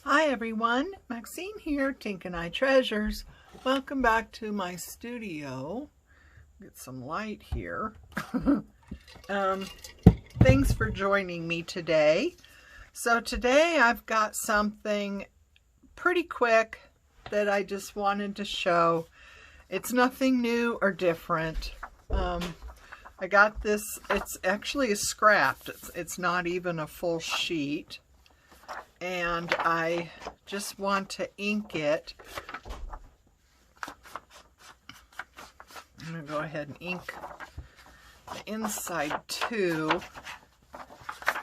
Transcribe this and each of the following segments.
Hi everyone, Maxine here, Tink and I Treasures. Welcome back to my studio. Get some light here. Thanks for joining me today. So today I've got something pretty quick that I just wanted to show. It's nothing new or different. I got this, it's actually a scrap. It's not even a full sheet. And I just want to ink it. I'm going to go ahead and ink the inside too.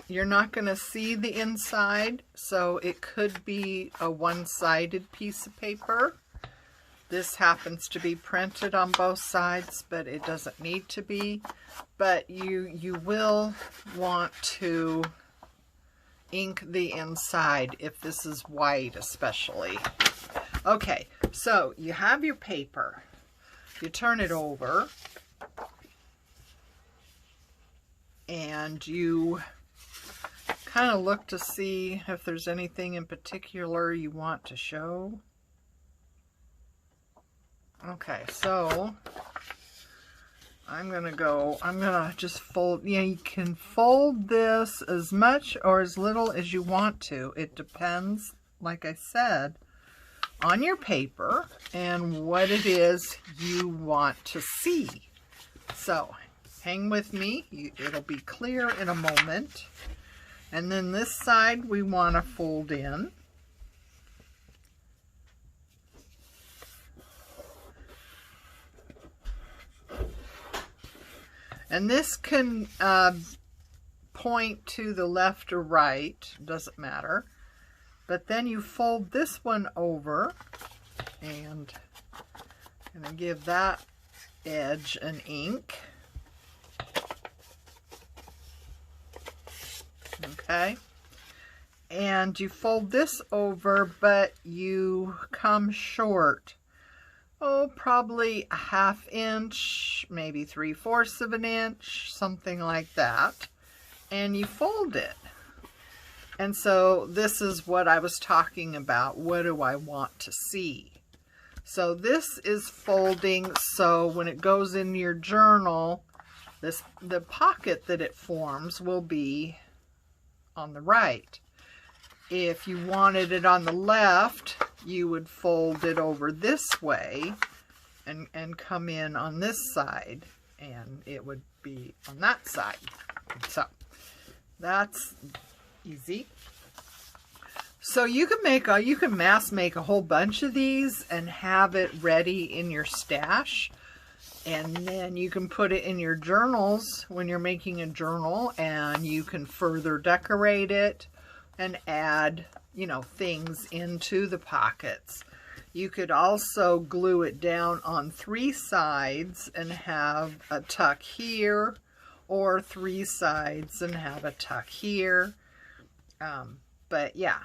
You're not going to see the inside, so it could be a one-sided piece of paper. This happens to be printed on both sides, but it doesn't need to be. But you will want to ink the inside if this is white especially. Okay, so you have your paper. You turn it over and you kind of look to see if there's anything in particular you want to show. Okay, so I'm gonna just fold. Yeah, you can fold this as much or as little as you want to. It depends, like I said, on your paper and what it is you want to see. So hang with me, it'll be clear in a moment. And then this side we want to fold in. And this can point to the left or right, doesn't matter. But then you fold this one over and I'm going to give that edge an ink. Okay. And you fold this over, but you come short. Oh, probably a ½ inch, maybe 3/4 of an inch, something like that. And you fold it. And so this is what I was talking about. What do I want to see? So this is folding, so when it goes in your journal, the pocket that it forms will be on the right. If you wanted it on the left, you would fold it over this way and come in on this side, and it would be on that side. So that's easy. So you can mass make a whole bunch of these and have it ready in your stash, and then you can put it in your journals when you're making a journal, and you can further decorate it and add, you know, things into the pockets. You could also glue it down on 3 sides and have a tuck here, or 3 sides and have a tuck here. But yeah.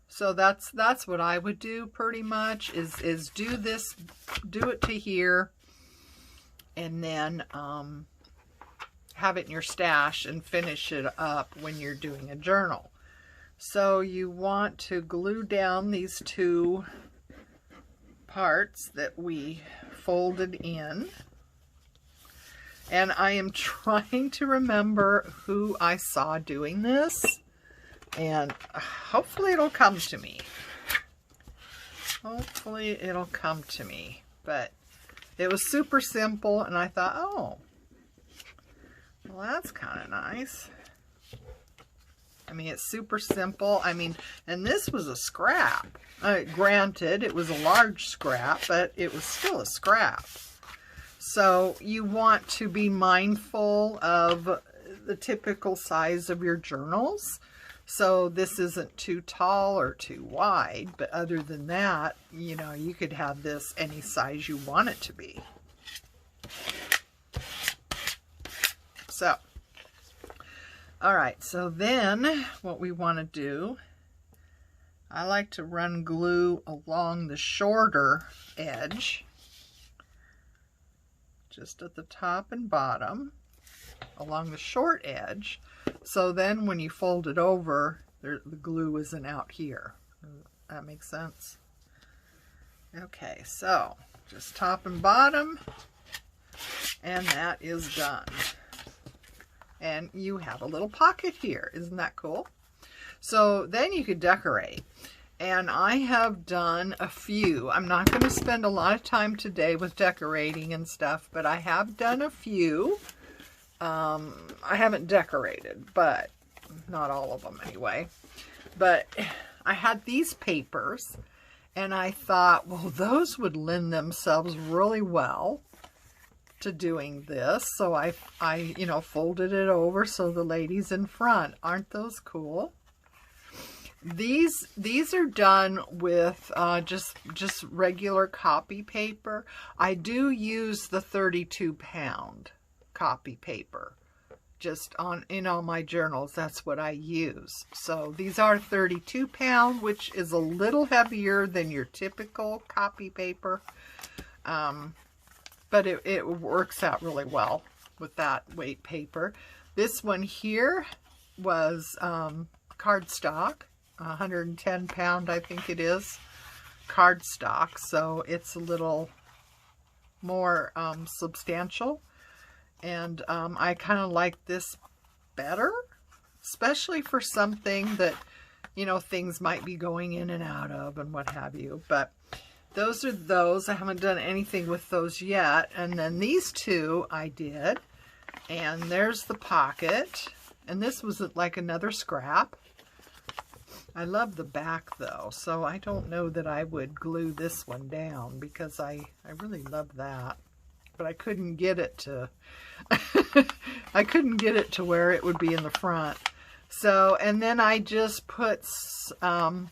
So that's what I would do pretty much, is do it to here, and then have it in your stash and finish it up when you're doing a journal. So you want to glue down these 2 parts that we folded in. And I am trying to remember who I saw doing this, and hopefully it'll come to me. Hopefully it'll come to me. But it was super simple, and I thought, oh, well, that's kind of nice. I mean, it's super simple. I mean, and this was a scrap. Granted, it was a large scrap, but it was still a scrap. So you want to be mindful of the typical size of your journals. So this isn't too tall or too wide, but other than that, you know, you could have this any size you want it to be. So, all right, so then what we want to do, I like to run glue along the shorter edge, just at the top and bottom. along the short edge. So then when you fold it over, the glue isn't out here. That makes sense? Okay, so just top and bottom, and that is done. And you have a little pocket here. Isn't that cool? So then you could decorate. And I have done a few. I'm not going to spend a lot of time today with decorating and stuff, but I have done a few. I haven't decorated, but not all of them anyway. But I had these papers, and I thought, well, those would lend themselves really well to doing this. So I you know, folded it over so the ladies in front. Aren't those cool? These are done with just regular copy paper. I do use the 32-pound copy paper. Just in all my journals, that's what I use. So these are 32-pound, which is a little heavier than your typical copy paper. But it works out really well with that weight paper. This one here was cardstock. 110-pound, I think it is, cardstock, so it's a little more substantial, and I kind of like this better, especially for something that, you know, things might be going in and out of and what have you. But those are those. I haven't done anything with those yet. And then these two I did, and there's the pocket, and this was like another scrap. I love the back though, so I don't know that I would glue this one down because I really love that. But I couldn't get it to I couldn't get it to where it would be in the front. So, and then I just put some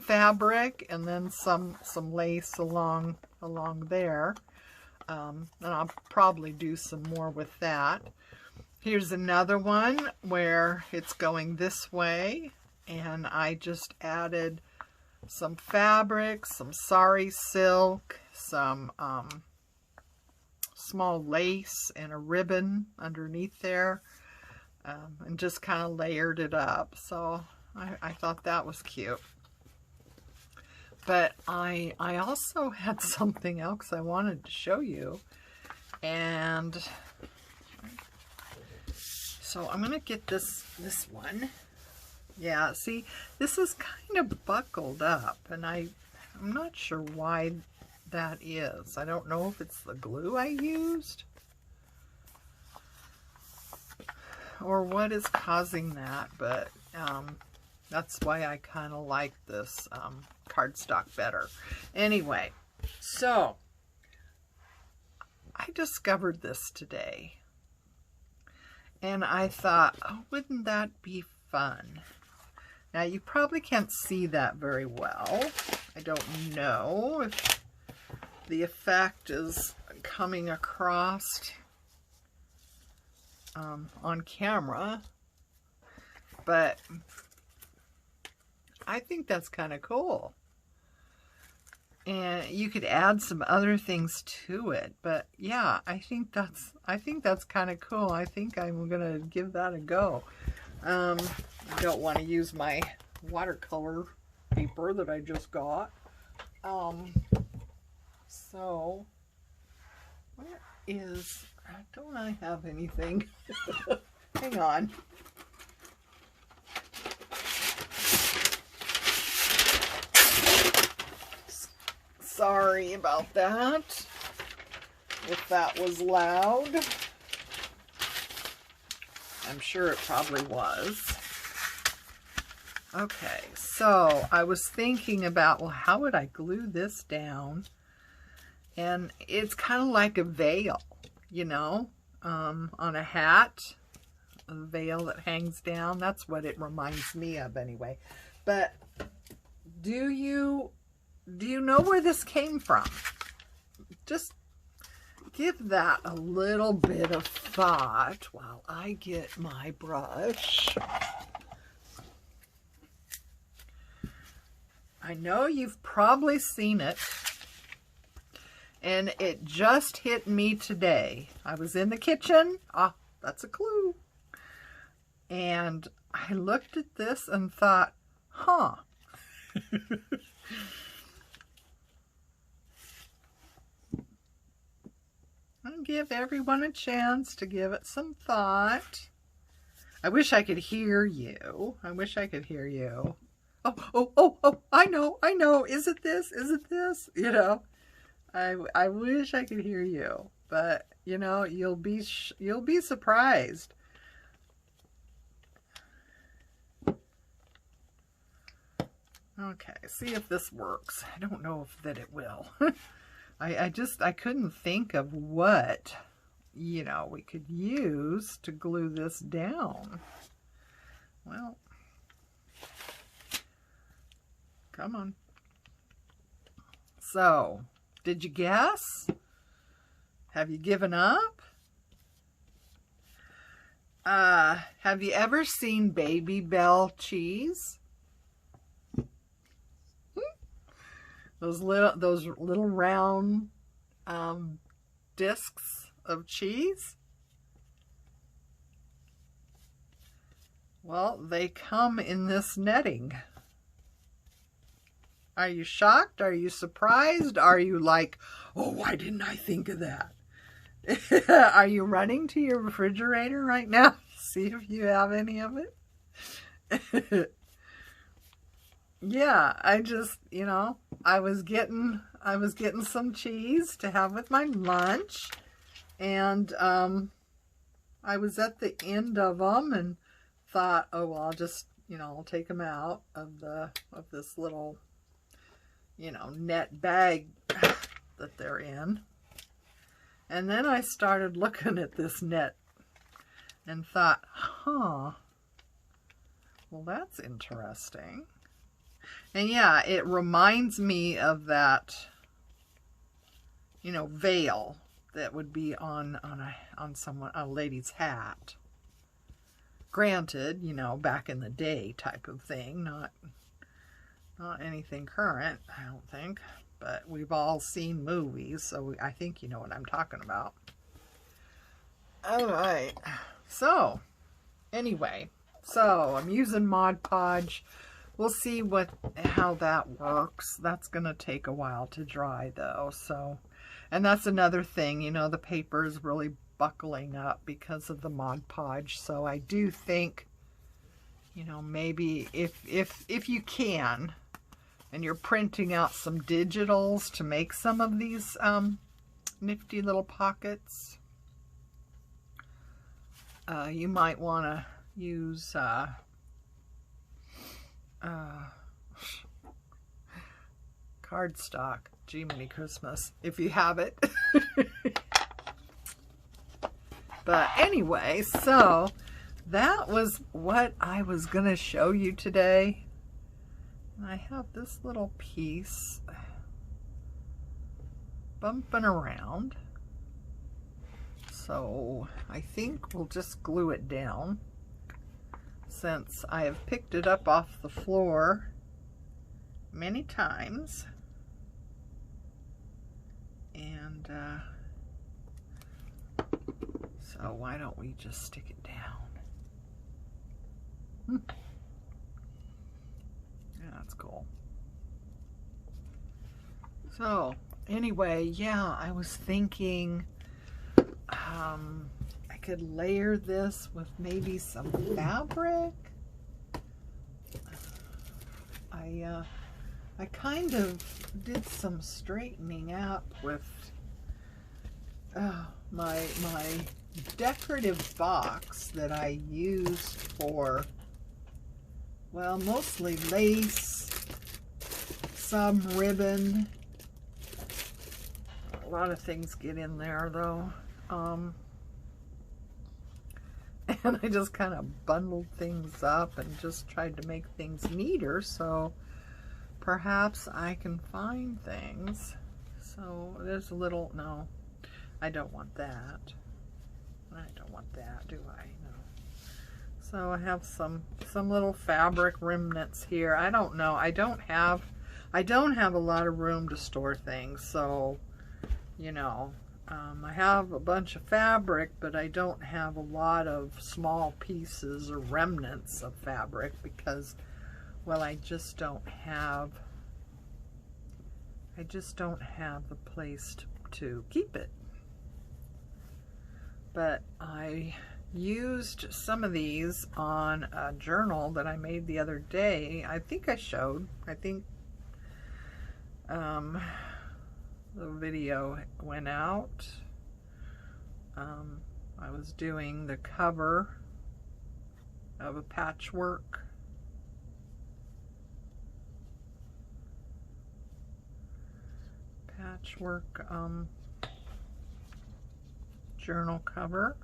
fabric and then some lace along there. And I'll probably do some more with that. Here's another one where it's going this way. And I just added some fabric, some sari silk, some small lace and a ribbon underneath there, and just kind of layered it up. So I thought that was cute. But I also had something else I wanted to show you. And so I'm going to get this one. Yeah, see, this is kind of buckled up, and I'm not sure why that is. I don't know if it's the glue I used or what is causing that, but that's why I kind of like this cardstock better. Anyway, so I discovered this today, and I thought, oh, wouldn't that be fun? Now, you probably can't see that very well. I don't know if the effect is coming across on camera, but I think that's kind of cool. And you could add some other things to it, but yeah, I think that's kind of cool. I think I'm gonna give that a go. I don't want to use my watercolor paper that I just got. So, where is, don't I have anything? Hang on. Sorry about that, if that was loud. I'm sure it probably was. Okay, so I was thinking about, well, how would I glue this down? And it's kind of like a veil, you know, on a hat, a veil that hangs down. That's what it reminds me of anyway. But do you know where this came from? Just give that a little bit of thought while I get my brush. I know you've probably seen it, and it just hit me today. I was in the kitchen. That's a clue. And I looked at this and thought, huh. I'll give everyone a chance to give it some thought. I wish I could hear you. I wish I could hear you. Oh, I know. Is it this? Is it this? You know, I wish I could hear you, but you know, you'll be surprised. Okay, see if this works. I don't know if that it will. I couldn't think of what, you know, we could use to glue this down. Well, come on. So, did you guess? Have you given up? Have you ever seen Baby Bell cheese? Those little round discs of cheese? Well, they come in this netting. Are you shocked? Are you surprised? Are you like, oh, why didn't I think of that? Are you running to your refrigerator right now? See if you have any of it? Yeah, I just, you know, I was getting some cheese to have with my lunch, and I was at the end of them and thought, oh, well, I'll just, you know, I'll take them out of this little, you know, net bag that they're in. And then I started looking at this net and thought, huh, well, that's interesting. And yeah, it reminds me of that, you know, veil that would be on a lady's hat. Granted, you know, back in the day type of thing, not anything current, I don't think. But we've all seen movies, so I think you know what I'm talking about. All right. So, anyway, so I'm using Mod Podge. We'll see how that works. That's going to take a while to dry, though. So, and that's another thing, you know, the paper is really buckling up because of the Mod Podge. So I do think, you know, maybe if you can, and you're printing out some digitals to make some of these nifty little pockets, you might want to use cardstock. Jiminy Christmas, if you have it. But anyway, so that was what I was going to show you today. I have this little piece bumping around. So I think we'll just glue it down, since I have picked it up off the floor many times. And so why don't we just stick it down? Yeah, that's cool. So anyway, yeah, I was thinking I could layer this with maybe some fabric. I kind of did some straightening up with my decorative box that I used for, well, mostly lace, some ribbon. A lot of things get in there though. And I just kind of bundled things up and just tried to make things neater, so perhaps I can find things. So there's a little, no, I don't want that. I don't want that, do I? No. So I have some little fabric remnants here. I don't know. I don't have a lot of room to store things, so, you know, I have a bunch of fabric, but I don't have a lot of small pieces or remnants of fabric because, well, I just don't have the place to keep it. But I used some of these on a journal that I made the other day. I think I showed. I think the video went out. I was doing the cover of a patchwork journal cover.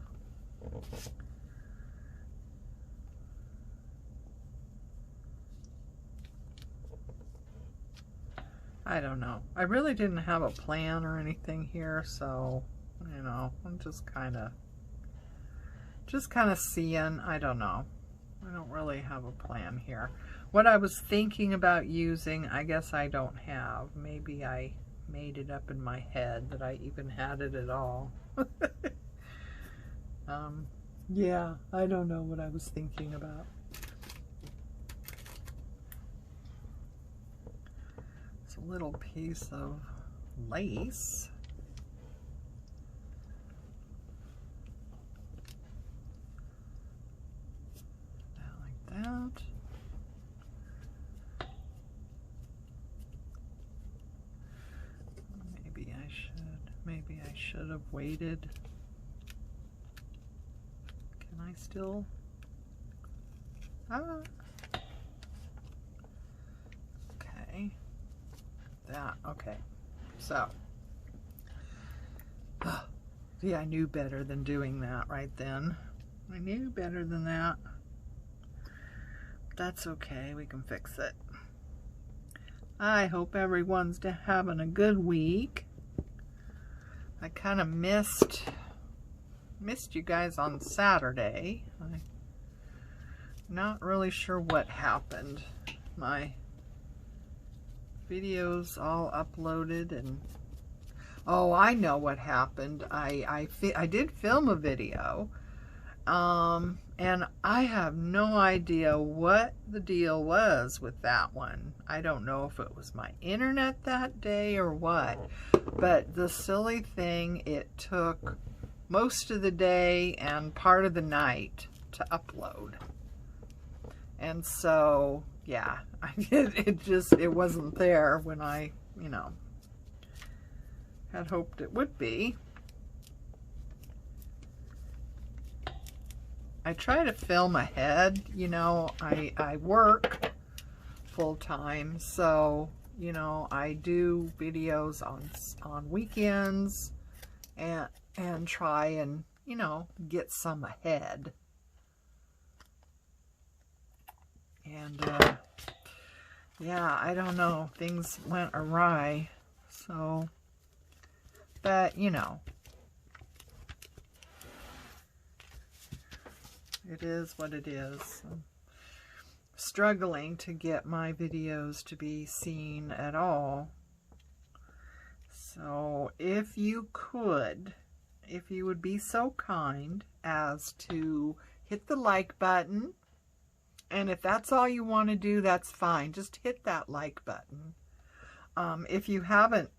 I don't know. I really didn't have a plan or anything here, so, you know, I'm just kind of seeing. I don't know. I don't really have a plan here. What I was thinking about using, I guess I don't have. Maybe I made it up in my head that I even had it at all. Yeah, I don't know what I was thinking about. It's a little piece of lace. Like that. Maybe I should have waited. Can I still? Okay. Okay. So, see, I knew better than doing that right then. I knew better than that. That's okay. We can fix it. I hope everyone's having a good week. I kind of missed you guys on Saturday. I'm not really sure what happened. My videos all uploaded and oh, I know what happened. I did film a video, and I have no idea what the deal was with that one. I don't know if it was my internet that day or what, but the silly thing, it took most of the day and part of the night to upload. And so, yeah, it wasn't there when I, you know, had hoped it would be. I try to film ahead, you know. I work full-time, so, you know, I do videos on weekends and try and, you know, get some ahead. And yeah, I don't know, things went awry, so, but, you know, it is what it is. I'm struggling to get my videos to be seen at all. So if you would be so kind as to hit the like button, and if that's all you want to do, that's fine. Just hit that like button. If you haven't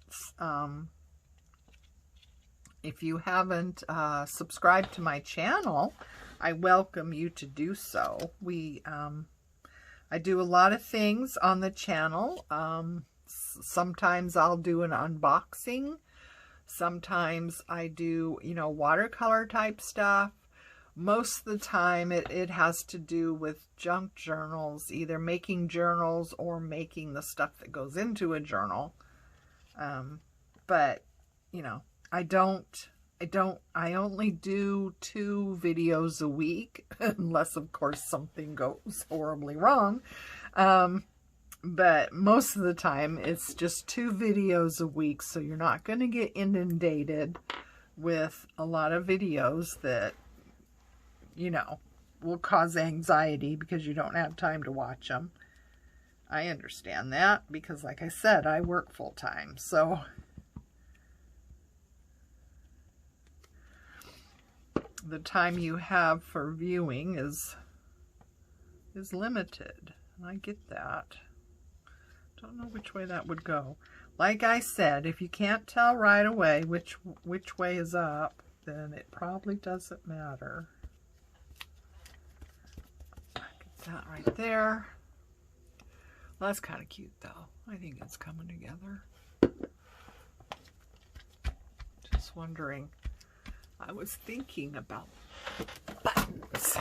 subscribed to my channel, I welcome you to do so. I do a lot of things on the channel. Sometimes I'll do an unboxing. Sometimes I do, you know, watercolor type stuff. Most of the time it has to do with junk journals, either making journals or making the stuff that goes into a journal. But, you know, I only do 2 videos a week, unless of course something goes horribly wrong. But most of the time it's just 2 videos a week, so you're not going to get inundated with a lot of videos that, you know, will cause anxiety because you don't have time to watch them. I understand that because, like I said, I work full time, so the time you have for viewing is limited. And I get that. Don't know which way that would go. Like I said, if you can't tell right away which way is up, then it probably doesn't matter. Get that right there. Well, that's kind of cute though. I think it's coming together. Just wondering. I was thinking about buttons.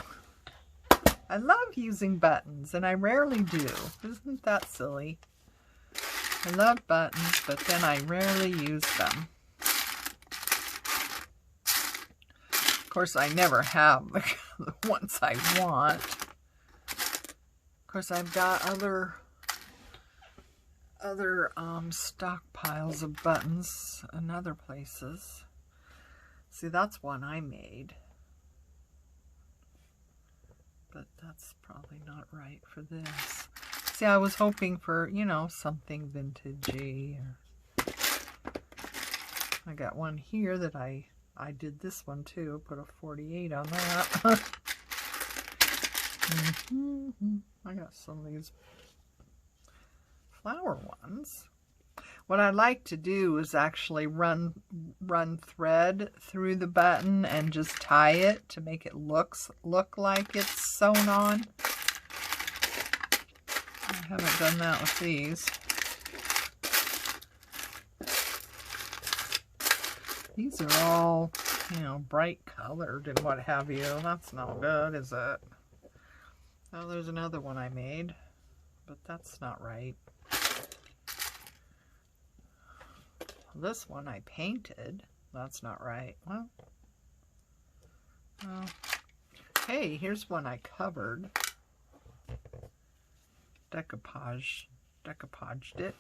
I love using buttons, and I rarely do. Isn't that silly? I love buttons, but then I rarely use them. Of course, I never have the ones I want. Of course, I've got other stockpiles of buttons in other places. See, that's one I made. But that's probably not right for this. See, I was hoping for, you know, something vintagey. I got one here that I did this one too. Put a 48 on that. I got some of these flower ones. What I like to do is actually run thread through the button and just tie it to make it look like it's sewn on. I haven't done that with these. These are all, you know, bright colored and what have you. That's not good, is it? Oh, there's another one I made, but that's not right. This one I painted. That's not right. Well, hey, here's one I covered. Decoupaged it.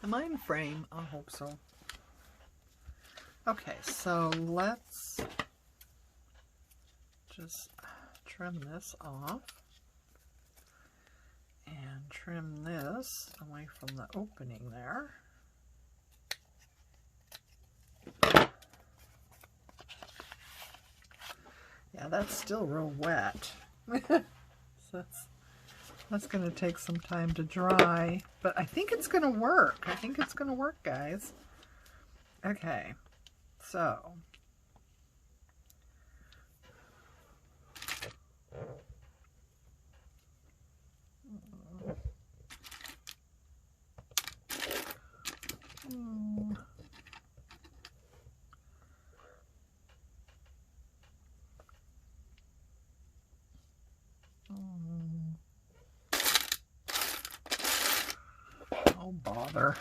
Am I in frame? I hope so. Okay, so let's just trim this off. And trim this away from the opening there. Yeah, that's still real wet. So that's going to take some time to dry. But I think it's going to work. I think it's going to work, guys. Okay, so. Oh, bother.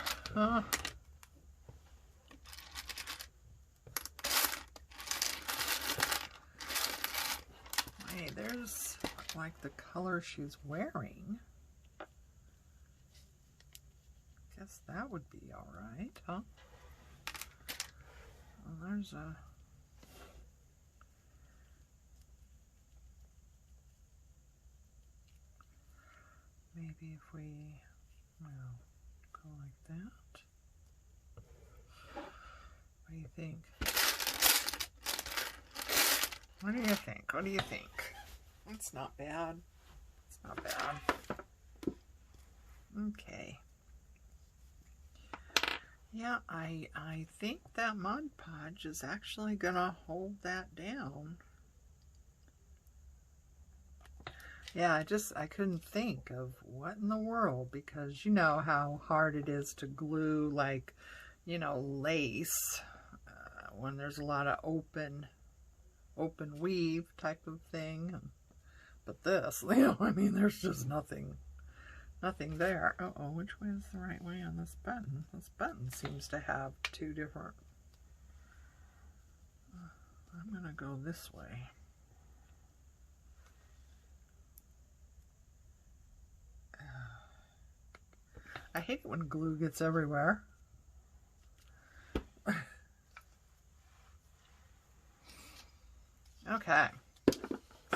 Hey, there's like the color she's wearing. Guess that would be all right, huh? Well, there's a... Maybe if we, well, go like that. What do you think? What do you think? What do you think? It's not bad. It's not bad. Okay. Yeah, I think that Mod Podge is actually gonna hold that down. Yeah, I couldn't think of what in the world, because you know how hard it is to glue, like, you know, lace when there's a lot of open weave type of thing. But this, you know, I mean, there's just nothing there. Uh-oh, which way is the right way on this button? This button seems to have two different... I'm gonna go this way. I hate it when glue gets everywhere. Okay,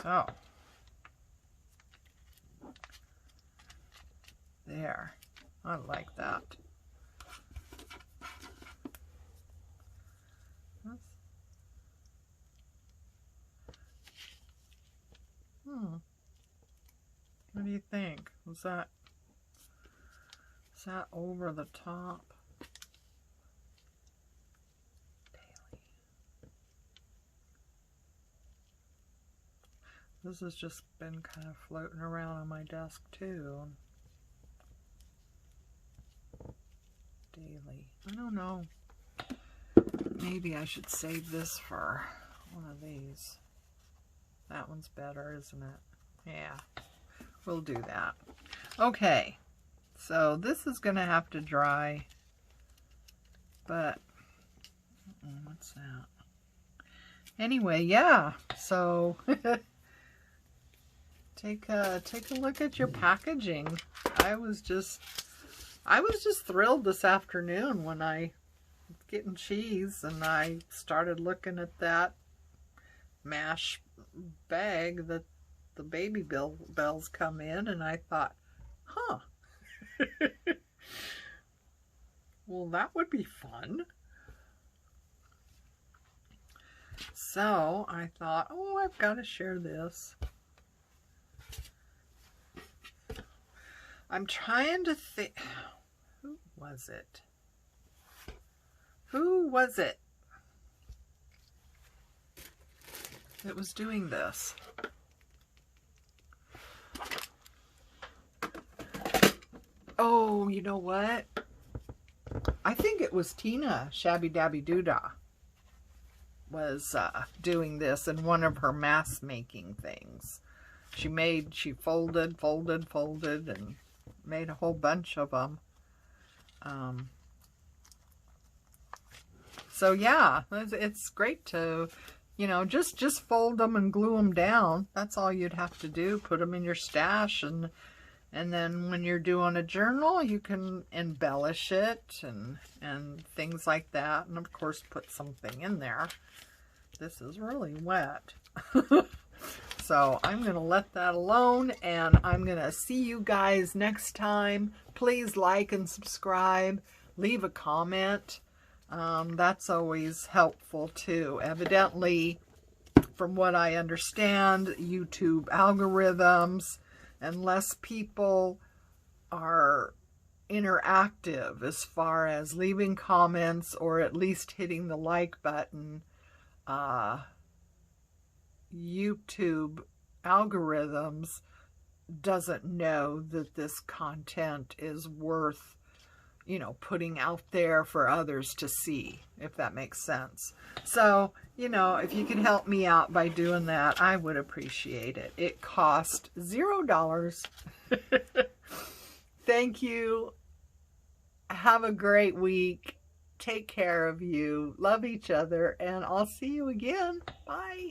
so there. I like that. What do you think? Is that over the top? This has just been kind of floating around on my desk too. Daily. I don't know. Maybe I should save this for one of these. That one's better, isn't it? Yeah. We'll do that. Okay. So this is going to have to dry. But what's that? Anyway, yeah. So take a look at your packaging. I was just thrilled this afternoon when I was getting cheese and I started looking at that mash bag that the baby bells come in, and I thought, huh. Well, that would be fun. So I thought, oh, I've got to share this. I'm trying to think. Who was it? Who was it that was doing this? Oh, you know what? I think it was Tina Shabby Dabby Doodah was doing this in one of her mask making things. She folded, and made a whole bunch of them. So yeah, it's great to, you know, just fold them and glue them down. That's all you'd have to do. Put them in your stash, and then when you're doing a journal, you can embellish it and things like that. And of course, put something in there. This is really wet. So I'm going to let that alone, and I'm going to see you guys next time. Please like and subscribe. Leave a comment. That's always helpful too. Evidently, from what I understand, YouTube algorithms, unless people are interactive as far as leaving comments or at least hitting the like button, YouTube algorithms doesn't know that this content is worth, you know, putting out there for others to see, if that makes sense. So, you know, if you can help me out by doing that, I would appreciate it. It cost $0. Thank you. Have a great week. Take care of you. Love each other, and I'll see you again. Bye.